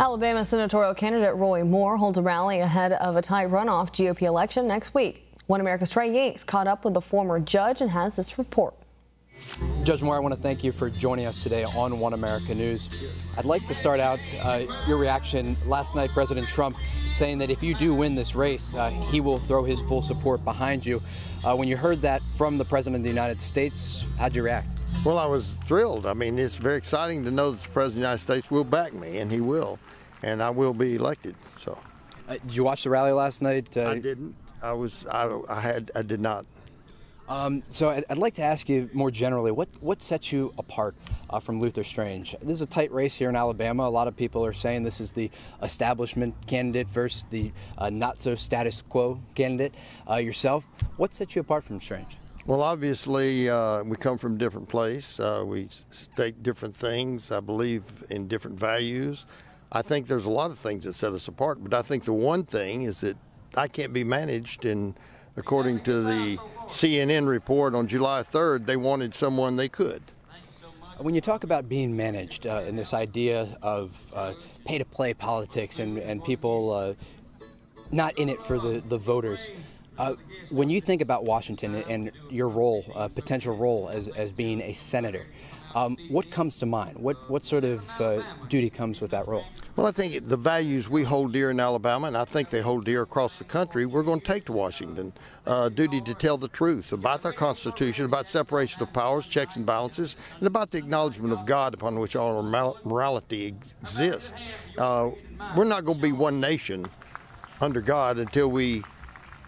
Alabama senatorial candidate Roy Moore holds a rally ahead of a tight runoff GOP election next week. One America's Trey Yanks caught up with the former judge and has this report. Judge Moore, I want to thank you for joining us today on One America News. I'd like to start out your reaction last night, President Trump saying that if you do win this race, he will throw his full support behind you. When you heard that from the President of the United States, how'd you react? Well, I was thrilled. I mean, it's very exciting to know that the President of the United States will back me, and he will, and I will be elected. So, did you watch the rally last night? I didn't. I did not. So I'd like to ask you more generally, what sets you apart from Luther Strange? This is a tight race here in Alabama. A lot of people are saying this is the establishment candidate versus the not-so-status quo candidate. Yourself, what sets you apart from Strange? Well, obviously, we come from a different place. We state different things. I believe in different values. I think there's a lot of things that set us apart, but I think the one thing is that I can't be managed, and according to the CNN report on July 3rd, they wanted someone they could. When you talk about being managed and this idea of pay-to-play politics and people not in it for the voters, when you think about Washington and your role, potential role as being a senator, what comes to mind? What sort of duty comes with that role? Well, I think the values we hold dear in Alabama, and I think they hold dear across the country, we're going to take to Washington. Duty to tell the truth about our Constitution, about separation of powers, checks and balances, and about the acknowledgement of God upon which all our morality exists. We're not going to be one nation under God until we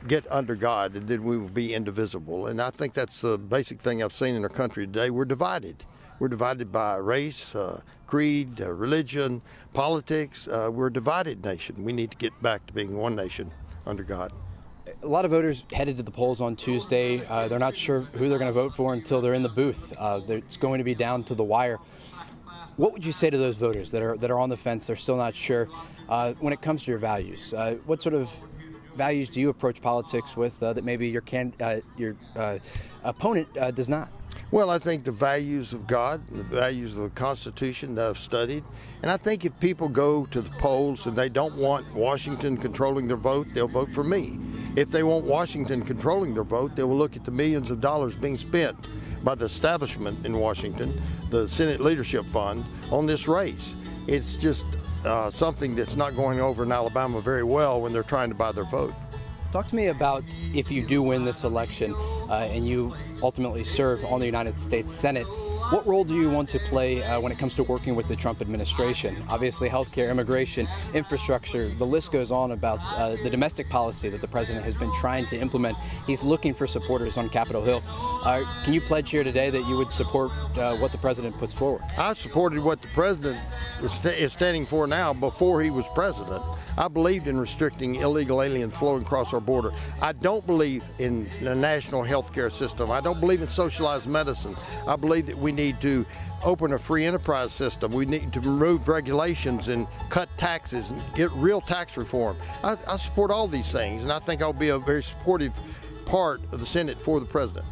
get under God, and then we will be indivisible. And I think that's the basic thing I've seen in our country today. We're divided. We're divided by race, creed, religion, politics. We're a divided nation. We need to get back to being one nation under God. A lot of voters headed to the polls on Tuesday. They're not sure who they're going to vote for until they're in the booth. It's going to be down to the wire. What would you say to those voters that are on the fence? They're still not sure. When it comes to your values, what sort of values do you approach politics with that maybe your opponent does not? Well, I think the values of God, the values of the Constitution that I've studied, and I think if people go to the polls and they don't want Washington controlling their vote, they'll vote for me. If they want Washington controlling their vote, they will look at the millions of dollars being spent by the establishment in Washington, the Senate Leadership Fund, on this race. It's just something that's not going over in Alabama very well when they're trying to buy their vote. Talk to me about if you do win this election and you ultimately serve on the United States Senate. What role do you want to play when it comes to working with the Trump administration? Obviously, healthcare, immigration, infrastructure, the list goes on about the domestic policy that the president has been trying to implement. He's looking for supporters on Capitol Hill. Can you pledge here today that you would support what the president puts forward? I supported what the president is standing for now before he was president. I believed in restricting illegal aliens flowing across our border. I don't believe in the national health care system. I don't believe in socialized medicine. I believe that we need to open a free enterprise system. We need to remove regulations and cut taxes and get real tax reform. I support all these things, and I think I'll be a very supportive part of the Senate for the president.